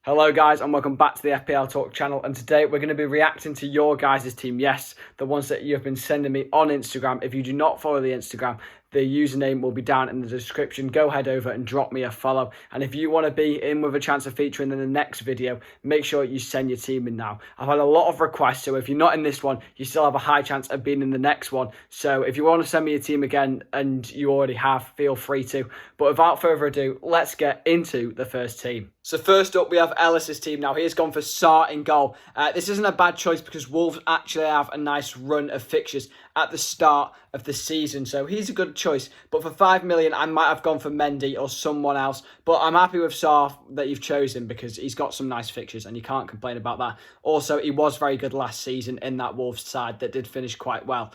Hello guys and welcome back to the FPL Talk channel, and today we're going to be reacting to your guys' team. Yes, the ones that you have been sending me on Instagram. If you do not follow the Instagram, the username will be down in the description. Go head over and drop me a follow. And if you want to be in with a chance of featuring in the next video, make sure you send your team in now. I've had a lot of requests, so if you're not in this one, you still have a high chance of being in the next one. So if you want to send me your team again and you already have, feel free to. But without further ado, let's get into the first team. So first up, we have Ellis' team. Now, he has gone for Sarr in goal. This isn't a bad choice because Wolves actually have a nice run of fixtures at the start of the season. So he's a good choice. But for 5 million, I might have gone for Mendy or someone else. But I'm happy with Sarr that you've chosen because he's got some nice fixtures and you can't complain about that. Also, he was very good last season in that Wolves side that did finish quite well.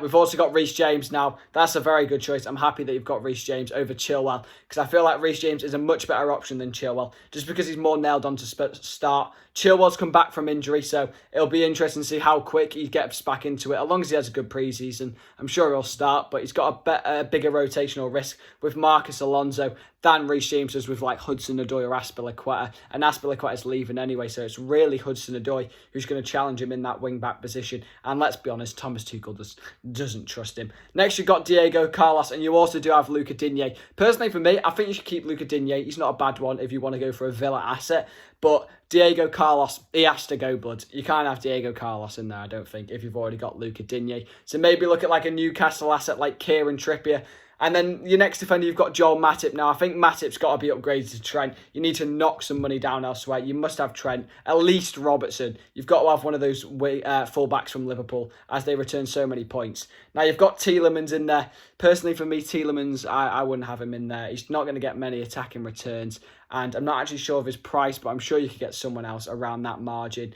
We've also got Reece James. Now, that's a very good choice. I'm happy that you've got Reece James over Chilwell because I feel like Reece James is a much better option than Chilwell just because he's more nailed on to start. Chilwell's come back from injury, so it'll be interesting to see how quick he gets back into it. As long as he has a good pre-season, I'm sure he'll start, but he's got a bigger rotational risk with Marcus Alonso than Reece James does with like Hudson-Odoi or Azpilicueta. And Azpilicueta's leaving anyway, so it's really Hudson-Odoi who's going to challenge him in that wing-back position. And let's be honest, Thomas Tuchel doesn't trust him. Next, you've got Diego Carlos, and you also do have Luca Digne. Personally, for me, I think you should keep Luca Digne. He's not a bad one if you want to go for a Villa asset. But Diego Carlos, he has to go, blood. You can't have Diego Carlos in there, I don't think, if you've already got Luca Digne. So maybe look at like a Newcastle asset like Kieran Trippier. And then your next defender, you've got Joel Matip. Now, I think Matip's got to be upgraded to Trent. You need to knock some money down elsewhere. You must have Trent, at least Robertson. You've got to have one of those fullbacks from Liverpool as they return so many points. Now, you've got Tielemans in there. Personally, for me, Tielemans, I wouldn't have him in there. He's not going to get many attacking returns. And I'm not actually sure of his price, but I'm sure you could get someone else around that margin.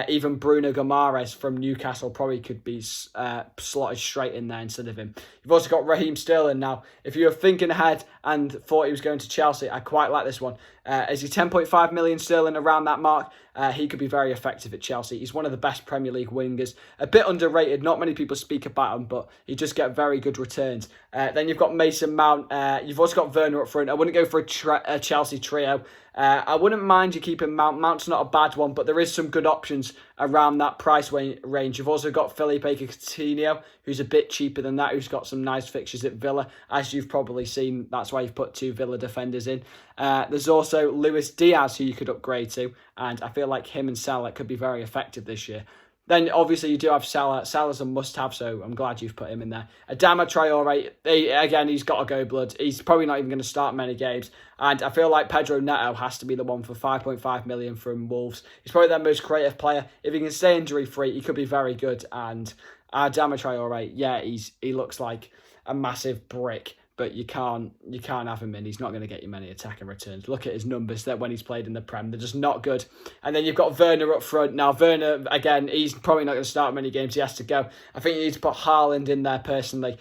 Even Bruno Guimaraes from Newcastle probably could be slotted straight in there instead of him. You've also got Raheem Sterling. Now, if you were thinking ahead and thought he was going to Chelsea, I quite like this one. Is he 10.5 million sterling around that mark? He could be very effective at Chelsea. He's one of the best Premier League wingers. A bit underrated. Not many people speak about him, but he just get very good returns. Then you've got Mason Mount. You've also got Werner up front. I wouldn't go for a Chelsea trio. I wouldn't mind you keeping Mount. Mount's not a bad one, but there is some good options around that price range. You've also got Felipe Coutinho, who's a bit cheaper than that, who's got some nice fixtures at Villa, as you've probably seen. That's why you've put 2 Villa defenders in. There's also Luis Diaz, who you could upgrade to, and I feel like him and Salah could be very effective this year. Then, obviously, you do have Salah. Salah's a must-have, so I'm glad you've put him in there. Adama Traore, again, he's got to go, blood. He's probably not even going to start many games. And I feel like Pedro Neto has to be the one for 5.5 million from Wolves. He's probably their most creative player. If he can stay injury-free, he could be very good. And Adama Traore, yeah, he looks like a massive brick. But you can't have him in. He's not going to get you many attacking returns. Look at his numbers that when he's played in the Prem. They're just not good. And then you've got Werner up front. Now, Werner, again, he's probably not going to start many games. He has to go. I think you need to put Haaland in there personally,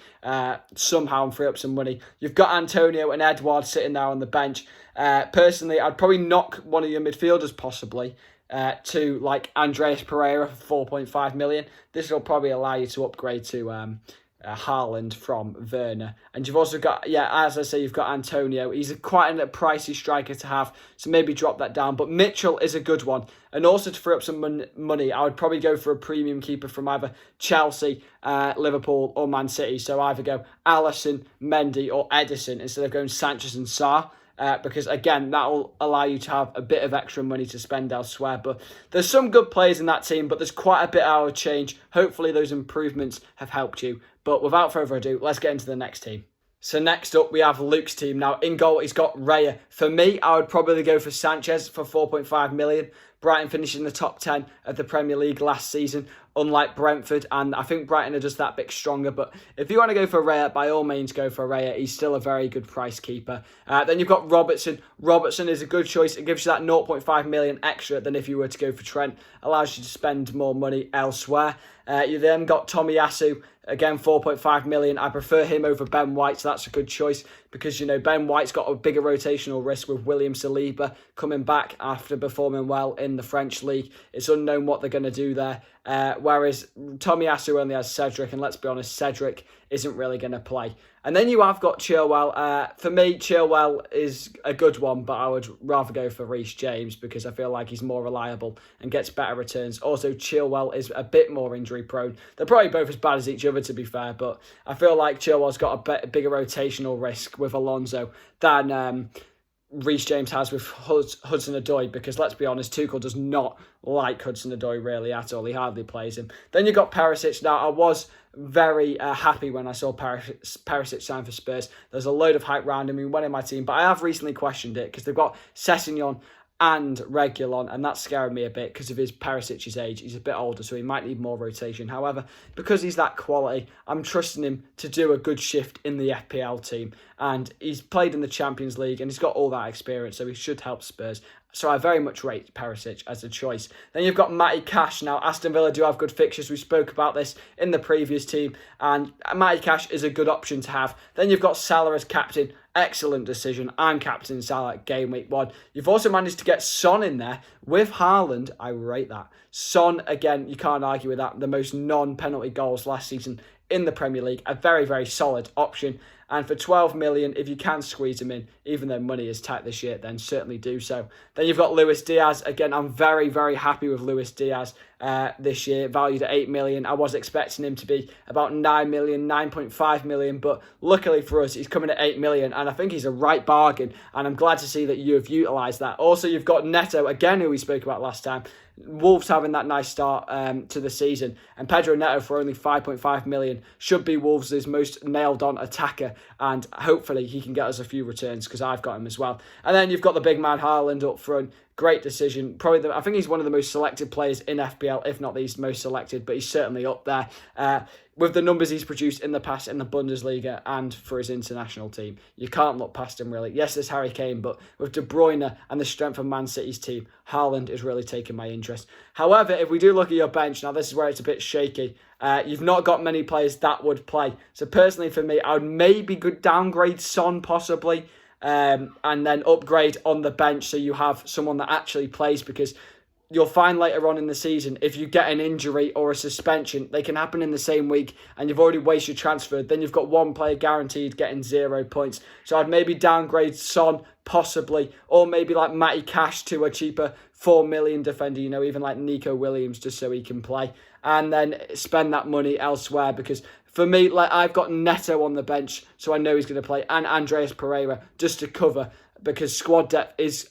somehow, and free up some money. You've got Antonio and Edouard sitting there on the bench. Personally, I'd probably knock one of your midfielders possibly to like Andreas Pereira for 4.5 million. This will probably allow you to upgrade to Haaland from Werner. And you've also got, yeah, as I say, you've got Antonio. He's quite a pricey striker to have, so maybe drop that down. But Mitchell is a good one. And also to free up some money, I would probably go for a premium keeper from either Chelsea, Liverpool or Man City. So either go Alisson, Mendy or Edison instead of going Sanchez and Sarr. Because, again, that will allow you to have a bit of extra money to spend elsewhere. But there's some good players in that team, but there's quite a bit out of change. Hopefully those improvements have helped you. But without further ado, let's get into the next team. So next up, we have Luke's team. Now, in goal, he's got Raya. For me, I would probably go for Sanchez for 4.5 million. Brighton finished in the top 10 of the Premier League last season, unlike Brentford, and I think Brighton are just that bit stronger. But if you want to go for Raya, by all means go for Raya. He's still a very good price keeper. Then you've got Robertson. Robertson is a good choice. It gives you that 0.5 million extra than if you were to go for Trent. Allows you to spend more money elsewhere. You then got Tomiyasu. Again, 4.5 million. I prefer him over Ben White, so that's a good choice. because, Ben White's got a bigger rotational risk with William Saliba coming back after performing well in the French league. It's unknown what they're going to do there. Whereas Tomiyasu only has Cedric, and let's be honest, Cedric isn't really going to play. And then you have got Chilwell. For me, Chilwell is a good one, but I would rather go for Reece James because I feel like he's more reliable and gets better returns. Also, Chilwell is a bit more injury prone. They're probably both as bad as each other, to be fair, but I feel like Chilwell's got a bigger rotational risk with Alonso than Reece James has with Hudson-Odoi, because let's be honest, Tuchel does not like Hudson-Odoi really at all. He hardly plays him. Then you've got Perisic. Now, I was very happy when I saw Perisic sign for Spurs. There's a load of hype around him. He went in my team, but I have recently questioned it because they've got Sessegnon and Reguilon, and that's scaring me a bit because of his Perisic's age. He's a bit older, so he might need more rotation. However, because he's that quality, I'm trusting him to do a good shift in the FPL team, and he's played in the Champions League and he's got all that experience, so he should help Spurs. So I very much rate Perisic as a choice. Then you've got Matty Cash. Now, Aston Villa do have good fixtures. We spoke about this in the previous team, and Matty Cash is a good option to have. Then you've got Salah as captain. Excellent decision. I'm captain Salah game week 1. You've also managed to get Son in there with Haaland. I rate that. Son, again, you can't argue with that. The most non-penalty goals last season in the Premier League. A very, very solid option. And for 12 million, if you can squeeze him in, even though money is tight this year, then certainly do so. Then you've got Luis Diaz. Again, I'm very, very happy with Luis Diaz this year, valued at 8 million. I was expecting him to be about 9 million, 9.5 million, but luckily for us, he's coming at 8 million, and I think he's a right bargain, and I'm glad to see that you have utilised that. Also, you've got Neto, again, who we spoke about last time. Wolves having that nice start to the season, and Pedro Neto for only 5.5 million should be Wolves' most nailed-on attacker, and hopefully he can get us a few returns because I've got him as well. And then you've got the big man Haaland up front. Great decision. I think he's one of the most selected players in FPL, if not the most selected, but he's certainly up there with the numbers he's produced in the past in the Bundesliga and for his international team. You can't look past him, really. Yes, there's Harry Kane, but with De Bruyne and the strength of Man City's team, Haaland is really taking my interest. However, if we do look at your bench, now this is where it's a bit shaky. You've not got many players that would play. So personally for me, I would maybe downgrade Son possibly, and then upgrade on the bench so you have someone that actually plays, because you'll find later on in the season, if you get an injury or a suspension, they can happen in the same week and you've already wasted transfer. Then you've got one player guaranteed getting 0 points. So I'd maybe downgrade Son possibly, or maybe like Matty Cash to a cheaper 4 million defender, even like Nico Williams, just so he can play, and then spend that money elsewhere, because for me, I've got Neto on the bench, so I know he's going to play, and Andreas Pereira just to cover, because squad depth is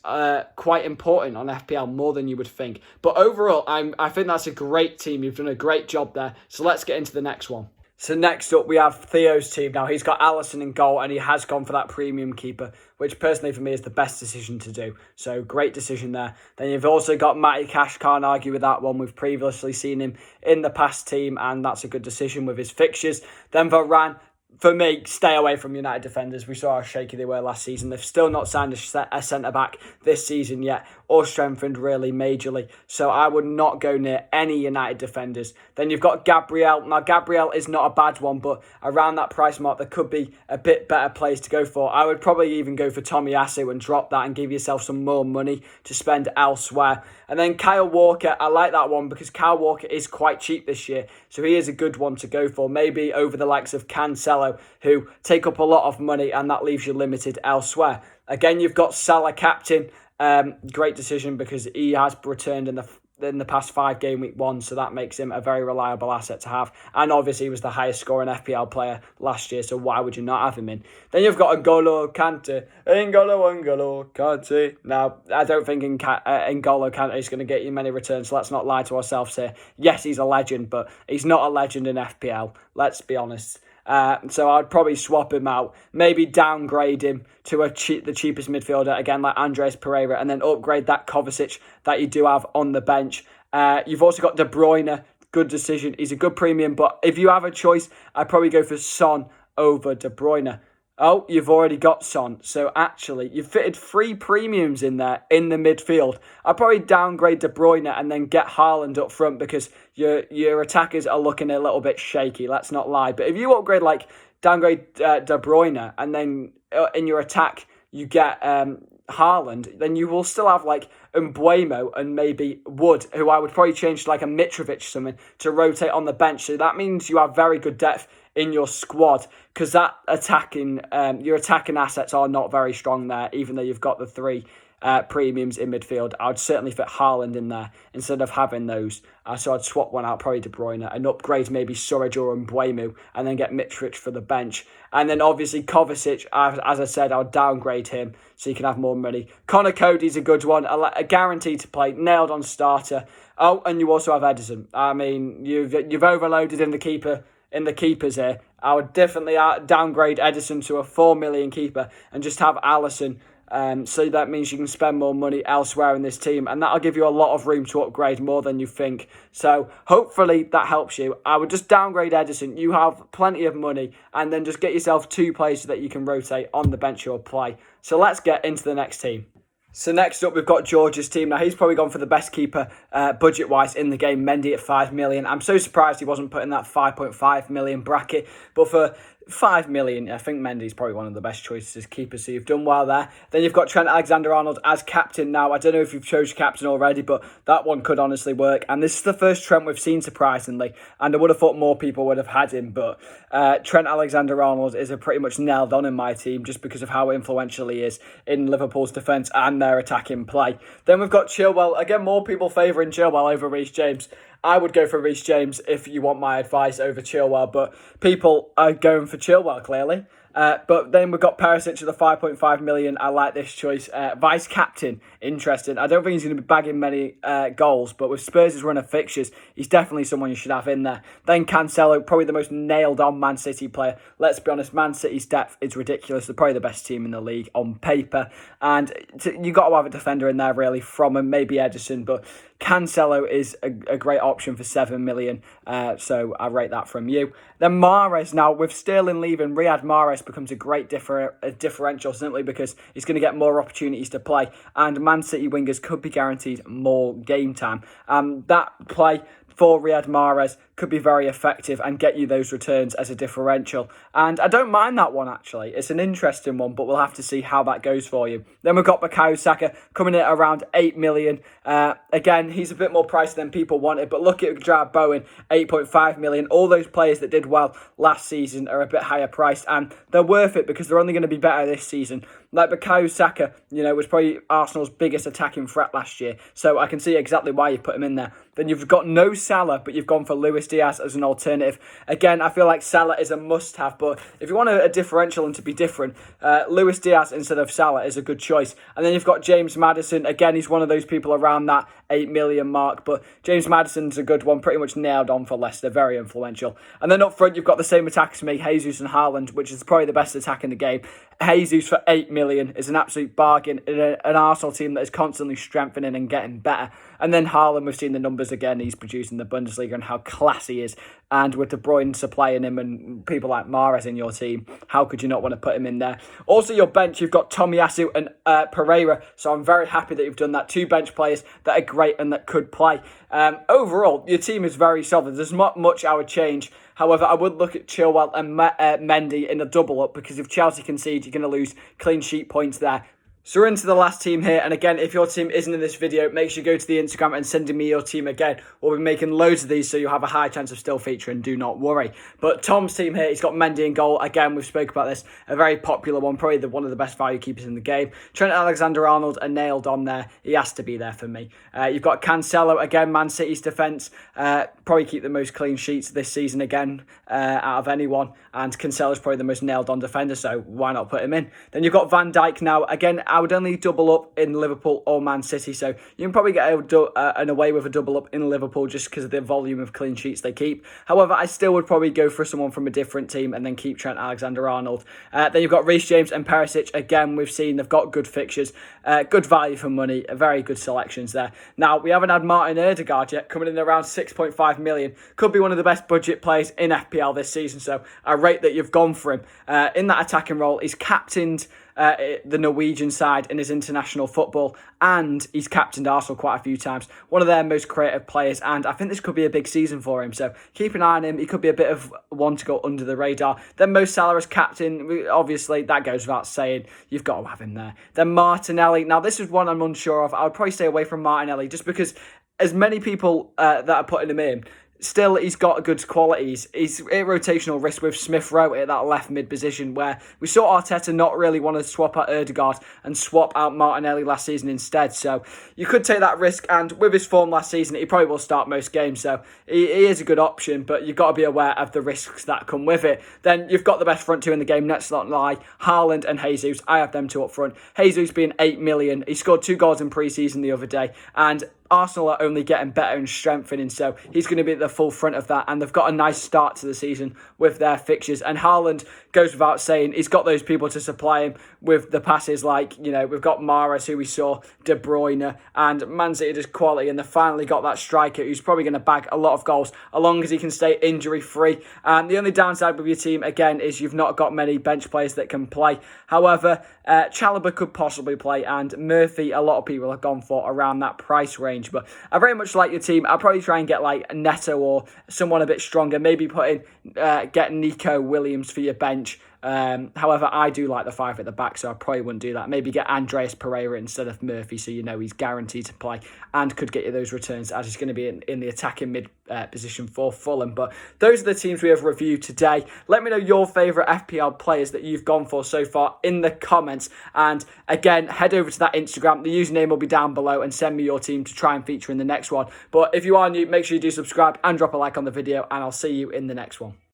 quite important on FPL, more than you would think. But overall, I think that's a great team. You've done a great job there. So let's get into the next one. So next up, we have Theo's team. Now, he's got Alisson in goal, and he has gone for that premium keeper, which personally for me is the best decision to do. So great decision there. Then you've also got Matty Cash. Can't argue with that one. We've previously seen him in the past team, and that's a good decision with his fixtures. Then Varane. For me, stay away from United defenders. We saw how shaky they were last season. They've still not signed a centre-back this season yet, or strengthened really majorly. So I would not go near any United defenders. Then you've got Gabriel. Now, Gabriel is not a bad one, but around that price mark, there could be a bit better players to go for. I would probably even go for Tomiyasu and drop that and give yourself some more money to spend elsewhere. And then Kyle Walker, I like that one because Kyle Walker is quite cheap this year. So he is a good one to go for. Maybe over the likes of Cancelo, who take up a lot of money, and that leaves you limited elsewhere. Again, you've got Salah captain. Great decision because he has returned in the past 5 game week 1, so that makes him a very reliable asset to have. And obviously he was the highest scoring FPL player last year, so why would you not have him in? Then you've got N'Golo Kante. N'Golo Kante. Now, I don't think N'Golo Kante is going to get you many returns, so let's not lie to ourselves here. Yes, he's a legend, but he's not a legend in FPL. Let's be honest. So I'd probably swap him out, maybe downgrade him to the cheapest midfielder, again like Andreas Pereira, and then upgrade that Kovacic that you do have on the bench. You've also got De Bruyne, good decision. He's a good premium, but if you have a choice, I'd probably go for Son over De Bruyne. Oh, you've already got Son. So actually, you've fitted 3 premiums in there in the midfield. I'd probably downgrade De Bruyne and then get Haaland up front because your attackers are looking a little bit shaky, let's not lie. But if you upgrade like downgrade De Bruyne, and then in your attack you get Haaland, then you will still have like Mbuemo and maybe Wood, who I would probably change to like a Mitrovic or something to rotate on the bench. So that means you have very good depth in your squad, because that your attacking assets are not very strong there, even though you've got the three premiums in midfield. I'd certainly fit Haaland in there instead of having those. So I'd swap one out, probably De Bruyne, and upgrade maybe Surridge or Mbuemo, and then get Mitrovic for the bench. And then obviously Kovacic, as I said, I'll downgrade him so you can have more money. Connor Cody's a good one, a guaranteed to play, nailed on starter. Oh, and you also have Edison. I mean, you've overloaded in the keepers here. I would definitely downgrade Edison to a 4 million keeper and just have Alisson. So that means you can spend more money elsewhere in this team, and that'll give you a lot of room to upgrade more than you think. So hopefully that helps you. I would just downgrade Edison. You have plenty of money, and then just get yourself 2 players so that you can rotate on the bench or play. So let's get into the next team. So next up, we've got George's team. Now, he's probably gone for the best keeper budget-wise in the game, Mendy at 5 million. I'm so surprised he wasn't put in that 5.5 million bracket. But for 5 million, I think Mendy's probably one of the best choices as keeper, so you've done well there. Then you've got Trent Alexander-Arnold as captain. Now, I don't know if you've chose captain already, but that one could honestly work. And this is the first Trent we've seen, surprisingly. And I would have thought more people would have had him, but Trent Alexander-Arnold is a pretty much nailed on in my team just because of how influential he is in Liverpool's defence and their attacking play. Then we've got Chilwell. Again, more people favouring Chilwell over Reece James. I would go for Reece James if you want my advice over Chilwell, but people are going for Chilwell, clearly. But then we've got Perisic at the 5.5 million. I like this choice. Vice captain, interesting. I don't think he's going to be bagging many goals, but with Spurs' run of fixtures, he's definitely someone you should have in there. Then Cancelo, probably the most nailed-on Man City player. Let's be honest, Man City's depth is ridiculous. They're probably the best team in the league on paper. And you've got to have a defender in there, really, from him, maybe Edison, but Cancelo is a great option for 7 million, so I rate that from you. Then Mahrez, now with Sterling leaving, Riyad Mahrez becomes a great differential simply because he's going to get more opportunities to play, and Man City wingers could be guaranteed more game time. That play for Riyad Mahrez could be very effective and get you those returns as a differential. And I don't mind that one, actually. It's an interesting one, but we'll have to see how that goes for you. Then we've got Bukayo Saka coming in at around 8 million. Again, he's a bit more pricey than people wanted, but look at Jarrett Bowen, 8.5 million. All those players that did well last season are a bit higher priced, and they're worth it because they're only going to be better this season. Like Bukayo Saka, was probably Arsenal's biggest attacking threat last year, so I can see exactly why you put him in there. Then you've got no Salah, but you've gone for Luis Diaz as an alternative. Again, I feel like Salah is a must-have, but if you want a differential and to be different, Luis Diaz instead of Salah is a good choice. And then you've got James Maddison. Again, he's one of those people around that 8 million mark, but James Maddison's a good one, pretty much nailed on for Leicester, very influential. And then up front, you've got the same attack as me, Jesus and Haaland, which is probably the best attack in the game. Jesus for 8 million is an absolute bargain in an Arsenal team that is constantly strengthening and getting better. And then Haaland, we've seen the numbers again. He's producing the Bundesliga and how class he is. And with De Bruyne supplying him and people like Mahrez in your team, how could you not want to put him in there? Also, your bench, you've got Tomiyasu and Pereira. So I'm very happy that you've done that. 2 bench players that are great and that could play. Overall, your team is very solid. There's not much I would change. However, I would look at Chilwell and Mendy in a double-up because if Chelsea concede, you're going to lose clean sheet points there. So we're into the last team here, and again, if your team isn't in this video, make sure you go to the Instagram and send me your team again. We'll be making loads of these, so you'll have a high chance of still featuring, do not worry. But Tom's team here, he's got Mendy in goal. Again, we've spoke about this, a very popular one, probably one of the best value keepers in the game. Trent Alexander-Arnold are nailed on there. He has to be there for me. You've got Cancelo, again, Man City's defence. Probably keep the most clean sheets this season again out of anyone, and Cancelo's probably the most nailed on defender, so why not put him in? Then you've got Van Dijk now. Again, I would only double up in Liverpool or Man City, so you can probably get an away with a double up in Liverpool just because of the volume of clean sheets they keep. However, I still would probably go for someone from a different team and then keep Trent Alexander-Arnold. Then you've got Reece James and Perisic. Again, we've seen they've got good fixtures, good value for money, very good selections there. Now, we haven't had Martin Ødegaard yet, coming in around 6.5 million. Could be one of the best budget players in FPL this season, so I rate that you've gone for him. In that attacking role, he's captained the Norwegian side in his international football, and he's captained Arsenal quite a few times. One of their most creative players, and I think this could be a big season for him. So keep an eye on him. He could be a bit of one to go under the radar. Then Mo Salah as captain, obviously that goes without saying. You've got to have him there. Then Martinelli. Now this is one I'm unsure of. I would probably stay away from Martinelli just because as many people that are putting him in, still, he's got good qualities. He's a rotational risk with Smith Rowe at that left mid position, where we saw Arteta not really want to swap out Ødegaard and swap out Martinelli last season instead. So you could take that risk, and with his form last season, he probably will start most games. So he is a good option, but you've got to be aware of the risks that come with it. Then you've got the best front two in the game, let's not lie, Haaland and Jesus. I have them two up front. Jesus being 8 million. He scored 2 goals in pre-season the other day, and Arsenal are only getting better and strengthening, so he's going to be at the full front of that, and they've got a nice start to the season with their fixtures. And Haaland goes without saying, he's got those people to supply him with the passes, like, we've got Mahrez, who we saw, De Bruyne, and Man City does quality, and they've finally got that striker who's probably going to bag a lot of goals, as long as he can stay injury-free. And the only downside with your team, again, is you've not got many bench players that can play. However, Chalobah could possibly play, and Murphy, a lot of people have gone for around that price range. But I very much like your team. I'll probably try and get like Neto or someone a bit stronger. Maybe get Nico Williams for your bench. However, I do like the 5 at the back, so I probably wouldn't do that. Maybe get Andreas Pereira instead of Murphy, so he's guaranteed to play and could get you those returns, as he's going to be in the attacking mid position for Fulham. But those are the teams we have reviewed today. Let me know your favourite FPL players that you've gone for so far in the comments. And again, head over to that Instagram. The username will be down below, and send me your team to try and feature in the next one. But if you are new, make sure you do subscribe and drop a like on the video, and I'll see you in the next one.